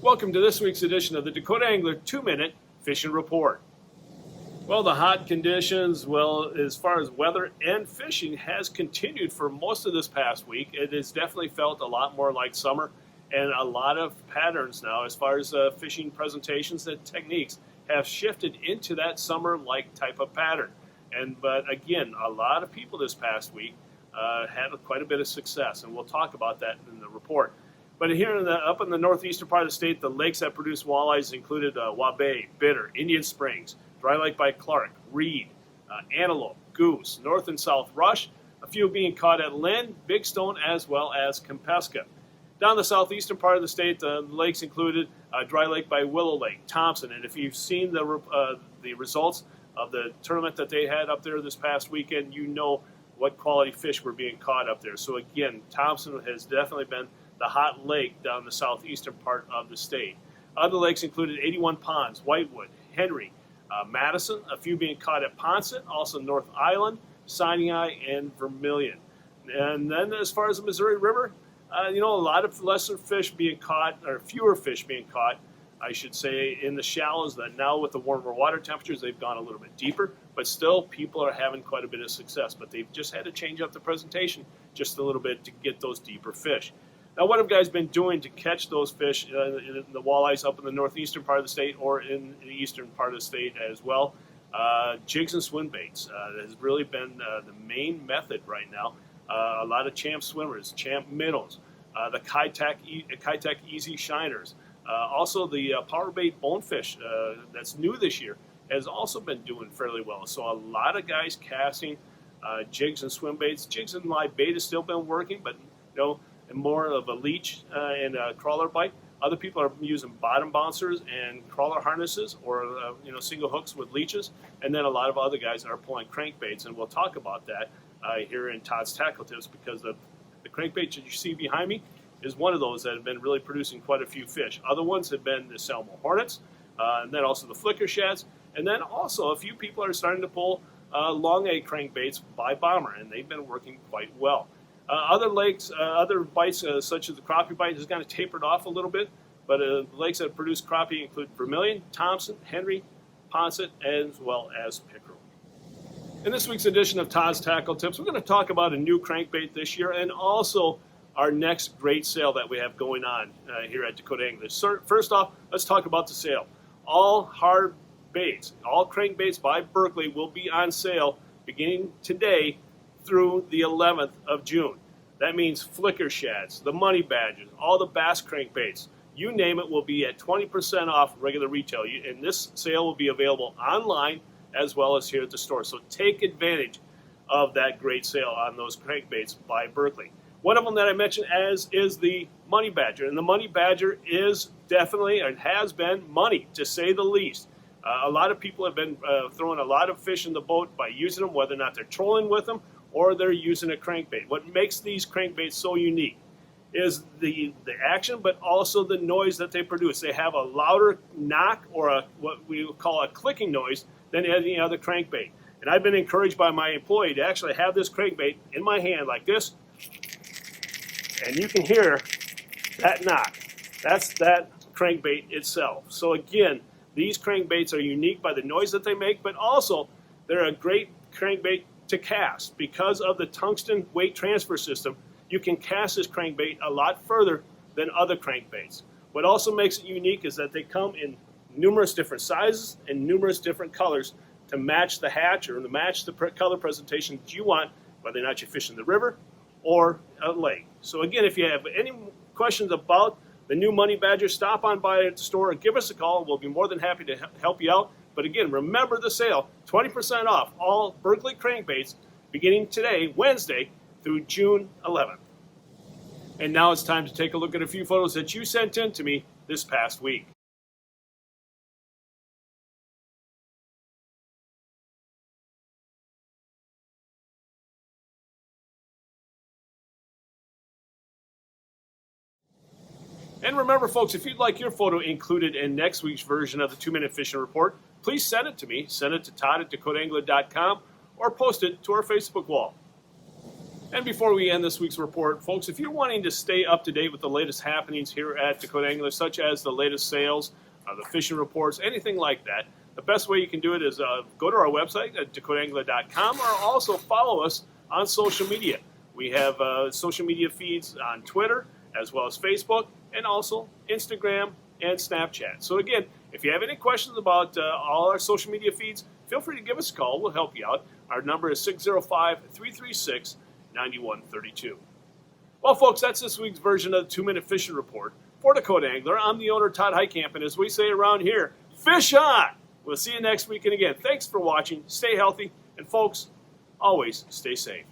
Welcome to this week's edition of the Dakota Angler 2-Minute Fishing Report. Well, the hot conditions, as far as weather and fishing, has continued for most of this past week. It has definitely felt a lot more like summer, and a lot of patterns now, as far as fishing presentations and techniques, have shifted into that summer-like type of pattern. But again, a lot of people this past week had quite a bit of success, and we'll talk about that in the report. But here up in the northeastern part of the state, the lakes that produce walleyes included Waubay, Bitter, Indian Springs, Dry Lake by Clark, Reed, Antelope, Goose, North and South Rush, a few being caught at Lynn, Big Stone, as well as Kempeska. Down the southeastern part of the state, the lakes included Dry Lake by Willow Lake, Thompson, and if you've seen the results of the tournament that they had up there this past weekend, you know what quality fish were being caught up there. So again, Thompson has definitely been the hot lake down the southeastern part of the state. Other lakes included 81 Ponds, Whitewood, Henry, Madison, a few being caught at Ponset, also North Island, Sinai, and Vermilion. And then as far as the Missouri River, a lot of lesser fish being caught, or fewer fish being caught, I should say, in the shallows. That now with the warmer water temperatures, they've gone a little bit deeper, but still people are having quite a bit of success. But they've just had to change up the presentation just a little bit to get those deeper fish. Now, what have guys been doing to catch those fish in the walleyes up in the northeastern part of the state or in the eastern part of the state as well? Jigs and swim baits has really been the main method right now. A lot of champ swimmers, champ minnows, the Kitech Easy Shiners. Also, the power bait bonefish that's new this year has also been doing fairly well. So a lot of guys casting jigs and swim baits. Jigs and live bait has still been working, but and more of a leech and a crawler bite. Other people are using bottom bouncers and crawler harnesses, or single hooks with leeches. And then a lot of other guys are pulling crankbaits, and we'll talk about that here in Todd's Tackle Tips, because the crankbait that you see behind me is one of those that have been really producing quite a few fish. Other ones have been the Selma Hornets, and then also the Flicker Shads, and then also a few people are starting to pull long egg crankbaits by Bomber, and they've been working quite well. Other lakes, other bites such as the crappie bite has kind of tapered off a little bit, but lakes that produce crappie include Vermilion, Thompson, Henry, Ponset, as well as Pickerel. In this week's edition of Todd's Tackle Tips, we're going to talk about a new crankbait this year, and also our next great sale that we have going on here at Dakota Angler. So first off, let's talk about the sale. All hard baits, all crankbaits by Berkley will be on sale beginning today through the 11th of June. That means Flicker Shads, the Money Badgers, all the bass crankbaits, you name it, will be at 20% off regular retail. And this sale will be available online as well as here at the store. So take advantage of that great sale on those crankbaits by Berkley. One of them that I mentioned is the Money Badger. And the Money Badger is definitely, and has been, money, to say the least. A lot of people have been throwing a lot of fish in the boat by using them, whether or not they're trolling with them or they're using a crankbait. What makes these crankbaits so unique is the action, but also the noise that they produce. They have a louder knock, or what we call a clicking noise, than any other crankbait. And I've been encouraged by my employee to actually have this crankbait in my hand like this, and you can hear that knock. That's that crankbait itself. So again, these crankbaits are unique by the noise that they make, but also they're a great crankbait to cast. Because of the tungsten weight transfer system, you can cast this crankbait a lot further than other crankbaits. What also makes it unique is that they come in numerous different sizes and numerous different colors to match the hatch or to match the color presentation that you want, whether or not you're fishing the river or a lake. So again, if you have any questions about the new Money Badger, stop on by at the store or give us a call. We'll be more than happy to help you out. But again, remember the sale, 20% off all Berkley crankbaits beginning today, Wednesday, through June 11th. And now it's time to take a look at a few photos that you sent in to me this past week. And remember, folks, if you'd like your photo included in next week's version of the 2-Minute Fishing Report, please send it to me. Send it to Todd at DakotaAngler.com or post it to our Facebook wall. And before we end this week's report, folks, if you're wanting to stay up to date with the latest happenings here at Dakota Angler, such as the latest sales, the fishing reports, anything like that, the best way you can do it is go to our website at dakotaangler.com, or also follow us on social media. We have social media feeds on Twitter, as well as Facebook, and also Instagram and Snapchat. So again, if you have any questions about all our social media feeds, feel free to give us a call. We'll help you out. Our number is 605-336-9132. Well, folks, that's this week's version of the 2-Minute Fishing Report. For Dakota Angler, I'm the owner, Todd Heitkamp, and as we say around here, fish on! We'll see you next week, and again, thanks for watching. Stay healthy, and folks, always stay safe.